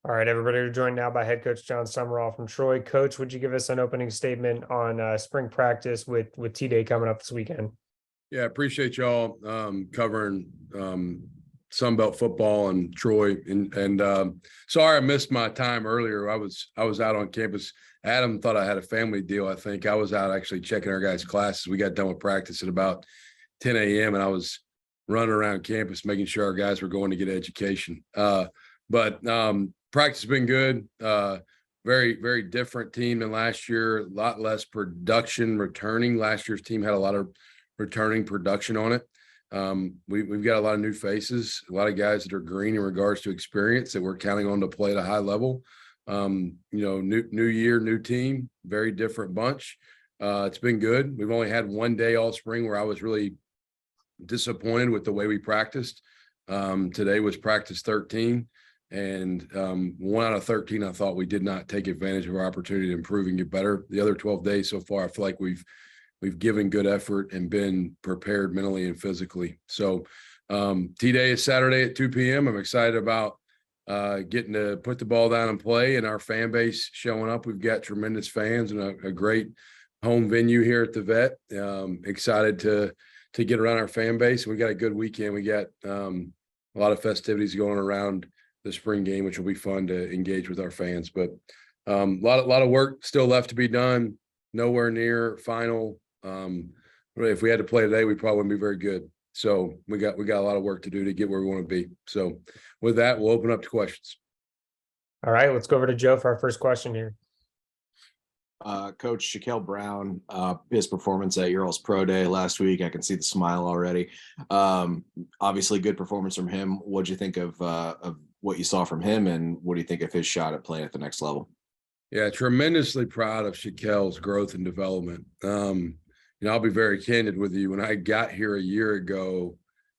All right, everybody, we're joined now by head coach Jon Sumrall from Troy. Coach, would you give us an opening statement on spring practice with T-Day coming up this weekend? Yeah, I appreciate y'all covering Sunbelt football and Troy. And sorry I missed my time earlier. I was out on campus. Adam thought I had a family deal. I think I was out actually checking our guys' classes. We got done with practice at about 10 a.m. and I was running around campus making sure our guys were going to get education. But practice has been good. Very, very different team than last year. A lot less production returning. Last year's team had a lot of returning production on it. We've got a lot of new faces, a lot of guys that are green in regards to experience that we're counting on to play at a high level. New year, new team, very different bunch. It's been good. We've only had one day all spring where I was really disappointed with the way we practiced. Today was practice 13. And 1 out of 13, I thought we did not take advantage of our opportunity to improve and get better. The other 12 days so far, I feel like we've given good effort and been prepared mentally and physically. So T-Day is Saturday at 2 p.m. I'm excited about getting to put the ball down and play, and our fan base showing up. We've got tremendous fans and a great home venue here at the Vet. Excited to get around our fan base. We got a good weekend. We got a lot of festivities going around the spring game, which will be fun to engage with our fans. But a lot of work still left to be done. Nowhere near final. If we had to play today, we probably wouldn't be very good. So we got a lot of work to do to get where we want to be. So with that, we'll open up to questions. All right, let's go over to Joe for our first question here. Coach Shaquille Brown, his performance at your all's pro day last week, I can see the smile already. Obviously good performance from him. What'd you think of what you saw from him, and what do you think of his shot at playing at the next level? Yeah, tremendously proud of Shaquille's growth and development. I'll be very candid with you. When I got here a year ago,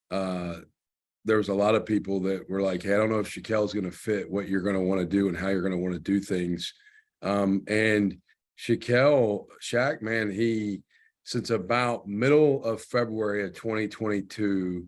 there was a lot of people that were like, hey, I don't know if Shaquille's going to fit what you're going to want to do and how you're going to want to do things. And Shaq, man, since about middle of February of 2022,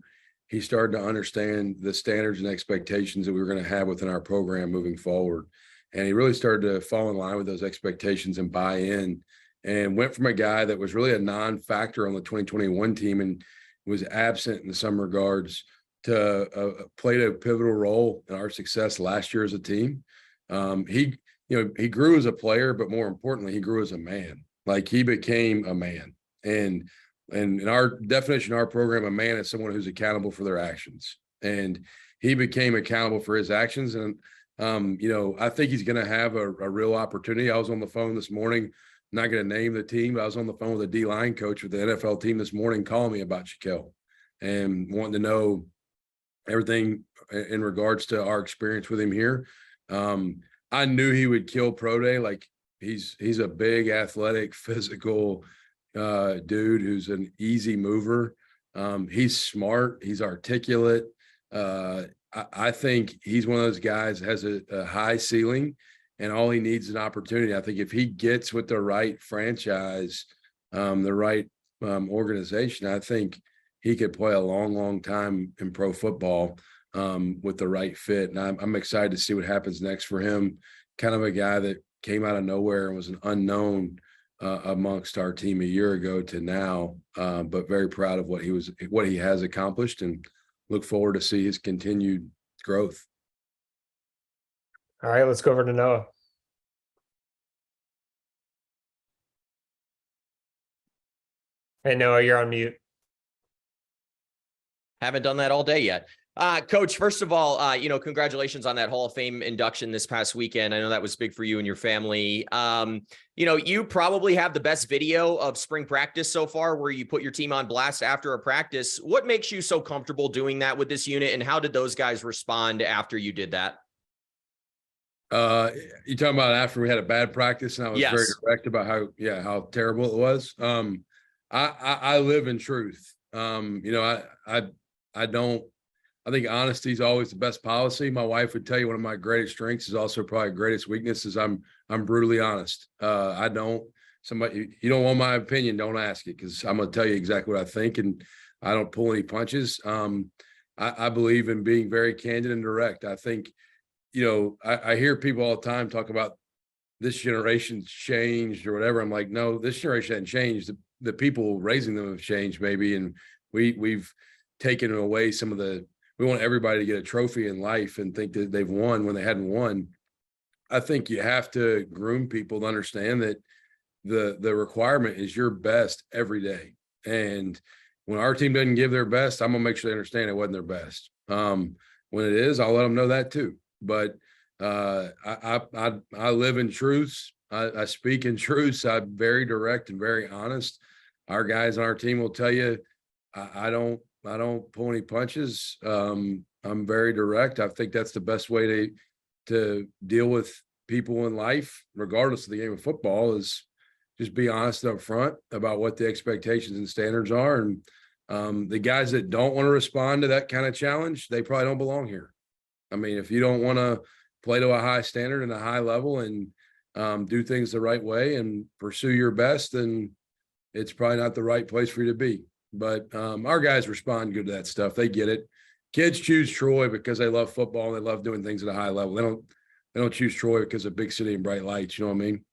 he started to understand the standards and expectations that we were going to have within our program moving forward. And he really started to fall in line with those expectations and buy in, and went from a guy that was really a non-factor on the 2021 team and was absent in some regards to played a pivotal role in our success last year as a team. He grew as a player, but more importantly, he grew as a man. Like, he became a man. And in our definition, our program, a man is someone who's accountable for their actions. And he became accountable for his actions. And, I think he's going to have a real opportunity. I was on the phone this morning, not going to name the team, but I was on the phone with a D-line coach with the NFL team this morning calling me about Shaquille and wanting to know everything in regards to our experience with him here. I knew he would kill pro day. Like, he's a big, athletic, physical dude who's an easy mover. He's smart. He's articulate. I think he's one of those guys that has a high ceiling, and all he needs is an opportunity. I think if he gets with the right franchise, the right organization, I think he could play a long, long time in pro football with the right fit. And I'm excited to see what happens next for him. Kind of a guy that came out of nowhere and was an unknown amongst our team a year ago to now, but very proud of what he has accomplished, and look forward to see his continued growth. All right, let's go over to Noah. Hey, Noah, you're on mute. Haven't done that all day yet. Coach, first of all, congratulations on that Hall of Fame induction this past weekend. I know that was big for you and your family. You probably have the best video of spring practice so far, where you put your team on blast after a practice. What makes you so comfortable doing that with this unit, and how did those guys respond after you did that? You talking about after we had a bad practice and I was very direct about how terrible it was? I live in truth. I think honesty is always the best policy. My wife would tell you one of my greatest strengths is also probably greatest weakness is I'm brutally honest. You don't want my opinion, don't ask it, because I'm going to tell you exactly what I think, and I don't pull any punches. I believe in being very candid and direct. I think I hear people all the time talk about this generation's changed or whatever. I'm like, no, this generation hasn't changed. The people raising them have changed maybe. And we've taken away some of we want everybody to get a trophy in life and think that they've won when they hadn't won. I think you have to groom people to understand that the requirement is your best every day. And when our team doesn't give their best, I'm gonna make sure they understand it wasn't their best. When it is, I'll let them know that too. But I live in truths. I speak in truths. I'm very direct and very honest. Our guys on our team will tell you, I don't pull any punches. I'm very direct. I think that's the best way to deal with people in life, regardless of the game of football, is just be honest up front about what the expectations and standards are. And the guys that don't want to respond to that kind of challenge, they probably don't belong here. I mean, if you don't want to play to a high standard and a high level and do things the right way and pursue your best, then it's probably not the right place for you to be. But our guys respond good to that stuff. They get it. Kids choose Troy because they love football and they love doing things at a high level. They don't choose Troy because of big city and bright lights. You know what I mean?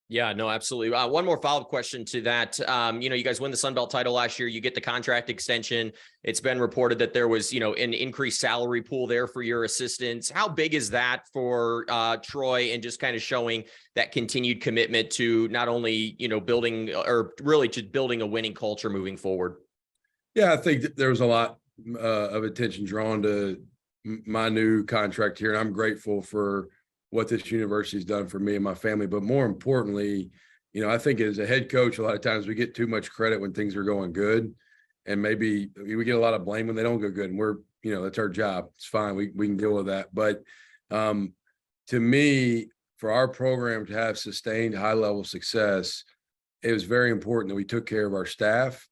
Yeah, no, absolutely. One more follow-up question to that. You guys win the Sun Belt title last year. You get the contract extension. It's been reported that there was, an increased salary pool there for your assistants. How big is that for Troy, and just kind of showing that continued commitment to not only, building, or really just building a winning culture moving forward? Yeah, I think that there was a lot of attention drawn to my new contract here, and I'm grateful for what this university has done for me and my family. But more importantly, I think as a head coach, a lot of times we get too much credit when things are going good, and maybe we get a lot of blame when they don't go good. And we're, that's our job. It's fine. We can deal with that. But to me, for our program to have sustained high level success, it was very important that we took care of our staff.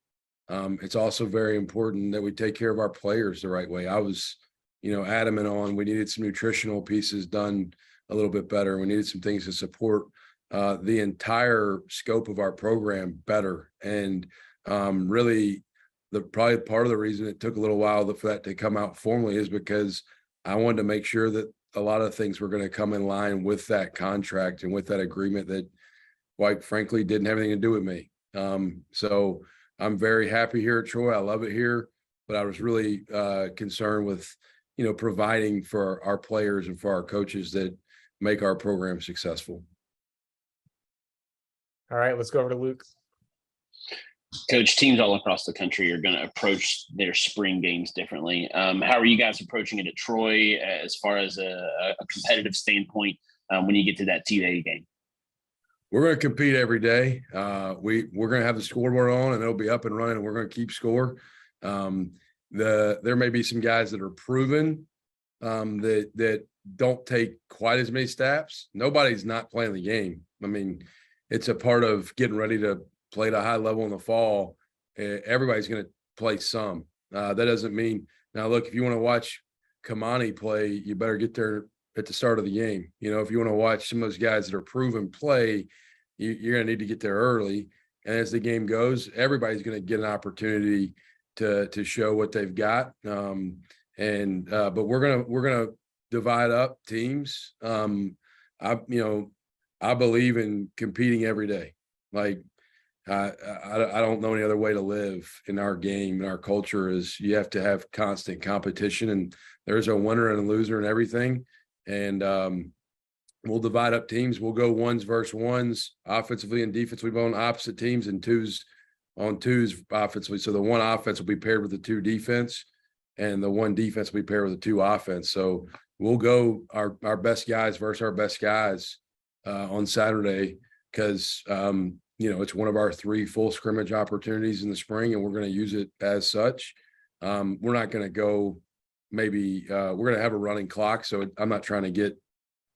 It's also very important that we take care of our players the right way. I was, adamant on we needed some nutritional pieces done a little bit better. We needed some things to support the entire scope of our program better. And really, probably part of the reason it took a little while for that to come out formally is because I wanted to make sure that a lot of things were going to come in line with that contract and with that agreement that, quite frankly, didn't have anything to do with me. So I'm very happy here at Troy. I love it here, but I was really concerned with, providing for our players and for our coaches that make our program successful. All right, let's go over to Luke. Coach, teams all across the country are going to approach their spring games differently. How are you guys approaching it at Troy as far as a competitive standpoint when you get to that T-Day game? We're going to compete every day. We're going to have the scoreboard on, and it'll be up and running, and we're going to keep score. There may be some guys that are proven that don't take quite as many snaps. Nobody's not playing the game. I mean, it's a part of getting ready to play at a high level in the fall. Everybody's going to play some. That doesn't mean now. Look, if you want to watch Kamani play, you better get there at the start of the game. If you want to watch some of those guys that are proven play, you're going to need to get there early. And as the game goes, everybody's going to get an opportunity to show what they've got. But we're gonna divide up teams. I believe in competing every day. Like I don't know any other way to live in our game, and our culture is you have to have constant competition, and there's a winner and a loser and everything. And we'll divide up teams. We'll go ones versus ones, offensively and defensively on opposite teams, and twos offensively. So the one offense will be paired with the two defense, and the one defense will be paired with the two offense. So we'll go our best guys versus our best guys on Saturday, because it's one of our 3 full scrimmage opportunities in the spring, and we're going to use it as such. We're not going to go we're going to have a running clock. So I'm not trying to get,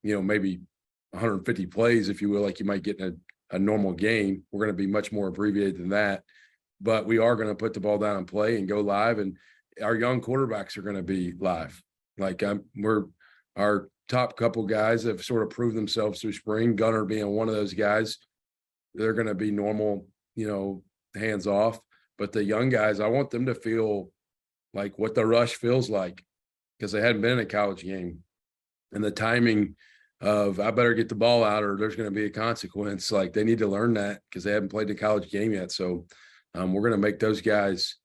maybe 150 plays, if you will, like you might get in a normal game. We're going to be much more abbreviated than that, but we are going to put the ball down and play and go live. And our young quarterbacks are going to be live. Like our top couple guys have sort of proved themselves through spring, Gunner being one of those guys. They're going to be normal, hands off, but the young guys, I want them to feel like what the rush feels like, because they hadn't been in a college game. and the timing of I better get the ball out or there's going to be a consequence. Like they need to learn that because they haven't played the college game yet. So we're going to make those guys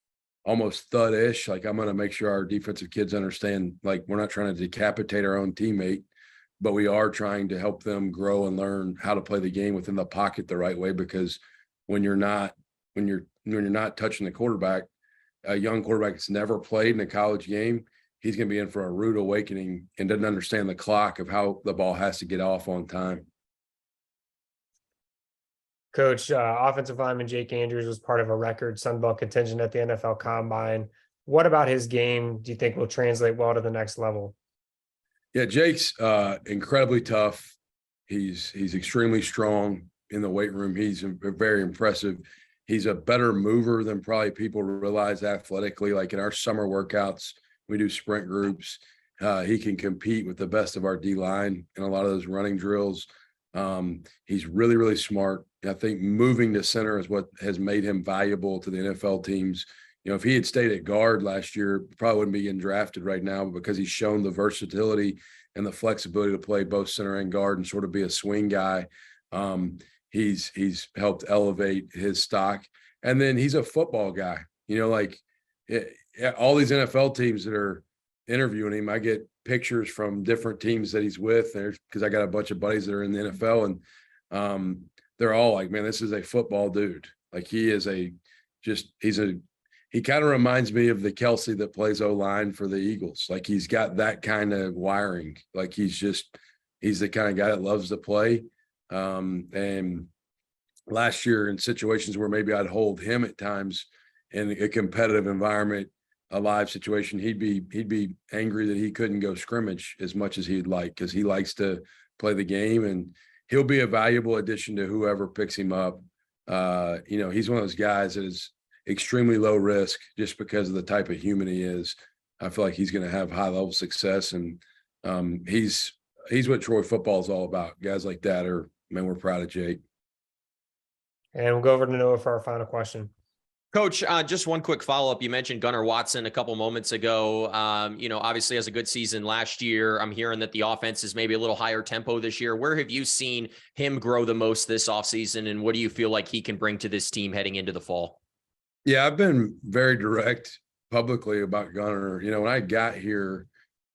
almost thud-ish. Like I'm going to make sure our defensive kids understand, like we're not trying to decapitate our own teammate, but we are trying to help them grow and learn how to play the game within the pocket the right way. Because when you're not touching the quarterback, a young quarterback that's never played in a college game, he's going to be in for a rude awakening and doesn't understand the clock of how the ball has to get off on time. Coach, offensive lineman Jake Andrews was part of a record Sun Belt contingent at the NFL Combine. What about his game do you think will translate well to the next level? Yeah, Jake's incredibly tough. He's extremely strong in the weight room. He's very impressive. He's a better mover than probably people realize athletically. Like in our summer workouts, we do sprint groups. He can compete with the best of our D-line in a lot of those running drills. He's really, really smart. I think moving to center is what has made him valuable to the NFL teams. You know, if he had stayed at guard last year, probably wouldn't be getting drafted right now, because he's shown the versatility and the flexibility to play both center and guard and sort of be a swing guy. He's helped elevate his stock. And then he's a football guy. You know, like all these NFL teams that are interviewing him, I get pictures from different teams that he's with there because I got a bunch of buddies that are in the NFL, and they're all like, man, this is a football dude. Like he kind of reminds me of the Kelsey that plays O-line for the Eagles. Like he's got that kind of wiring. Like he's the kind of guy that loves to play. And last year in situations where maybe I'd hold him at times in a competitive environment, a live situation, he'd be angry that he couldn't go scrimmage as much as he'd like, because he likes to play the game, and he'll be a valuable addition to whoever picks him up. You know, he's one of those guys that is extremely low risk just because of the type of human he is. I feel like he's going to have high level success, and he's what Troy football is all about. Guys like that are, man, we're proud of Jake. And we'll go over to Noah for our final question. Coach, just one quick follow-up. You mentioned Gunnar Watson a couple moments ago. You know, obviously has a good season last year. I'm hearing that the offense is maybe a little higher tempo this year. Where have you seen him grow the most this offseason, and what do you feel like he can bring to this team heading into the fall? Yeah, I've been very direct publicly about Gunnar. You know, when I got here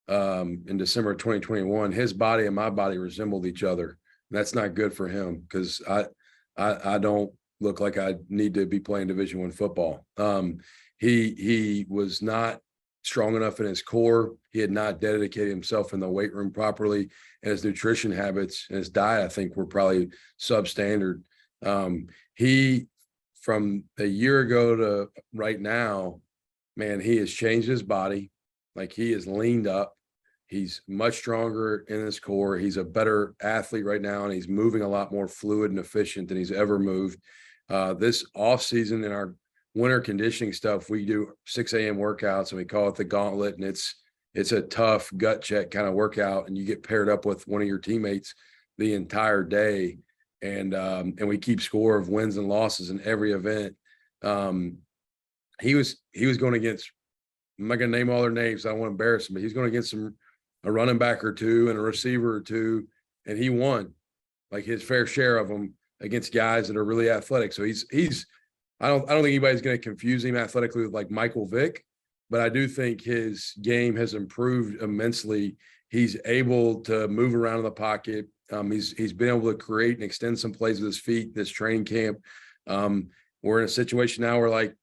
in December of 2021, his body and my body resembled each other. That's not good for him, because I don't look like I need to be playing Division I football. He was not strong enough in his core. He had not dedicated himself in the weight room properly, and his nutrition habits and his diet, I think, were probably substandard. He, from a year ago to right now, man, he has changed his body. Like he has leaned up. He's much stronger in his core. He's a better athlete right now, and he's moving a lot more fluid and efficient than he's ever moved. This off season in our winter conditioning stuff, we do 6 a.m. workouts, and we call it the gauntlet. And it's a tough gut check kind of workout, and you get paired up with one of your teammates the entire day. And we keep score of wins and losses in every event. He was going against, I'm not going to name all their names, I don't want to embarrass him, but he's going against a running back or two and a receiver or two, and he won like his fair share of them against guys that are really athletic. So I don't think anybody's going to confuse him athletically with like Michael Vick, but I do think his game has improved immensely. He's able to move around in the pocket. He's been able to create and extend some plays with his feet this training camp. We're in a situation now where, like,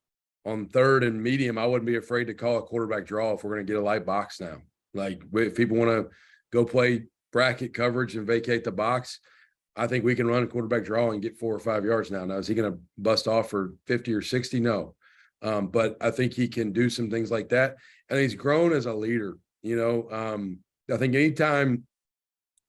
on third and medium, I wouldn't be afraid to call a quarterback draw if we're going to get a light box now. Like, if people want to go play bracket coverage and vacate the box, I think we can run a quarterback draw and get 4 or 5 yards now. Now, is he going to bust off for 50 or 60? No. But I think he can do some things like that. And he's grown as a leader. You know, I think anytime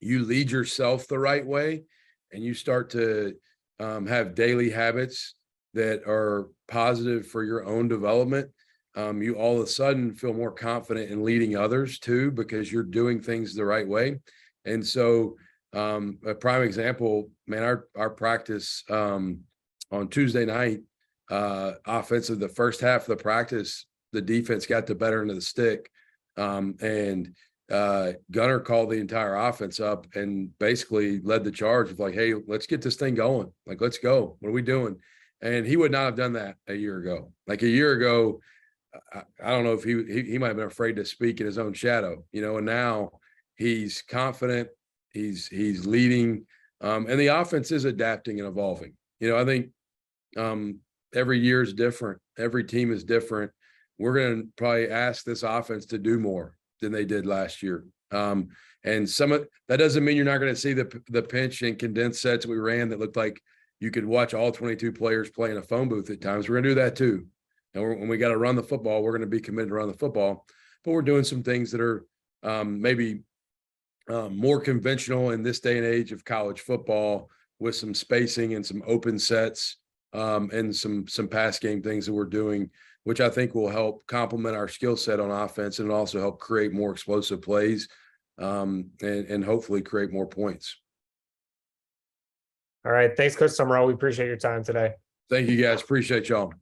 you lead yourself the right way and you start to have daily habits that are positive for your own development, you all of a sudden feel more confident in leading others too, because you're doing things the right way. And so a prime example, man, our practice on Tuesday night, offensive, the first half of the practice, the defense got the better end of the stick. And Gunner called the entire offense up and basically led the charge of like, hey, let's get this thing going. Like, let's go. What are we doing? And he would not have done that a year ago. Like a year ago, I don't know if he might have been afraid to speak in his own shadow, and now he's confident, he's leading, and the offense is adapting and evolving. I think every year is different. Every team is different. We're going to probably ask this offense to do more than they did last year. And some of that doesn't mean you're not going to see the pinch and condensed sets we ran that looked like you could watch all 22 players play in a phone booth at times. We're going to do that too. And when we got to run the football, we're going to be committed to run the football. But we're doing some things that are maybe more conventional in this day and age of college football, with some spacing and some open sets and some pass game things that we're doing, which I think will help complement our skill set on offense and also help create more explosive plays and hopefully create more points. All right. Thanks, Coach Sumrall. We appreciate your time today. Thank you, guys. Appreciate y'all.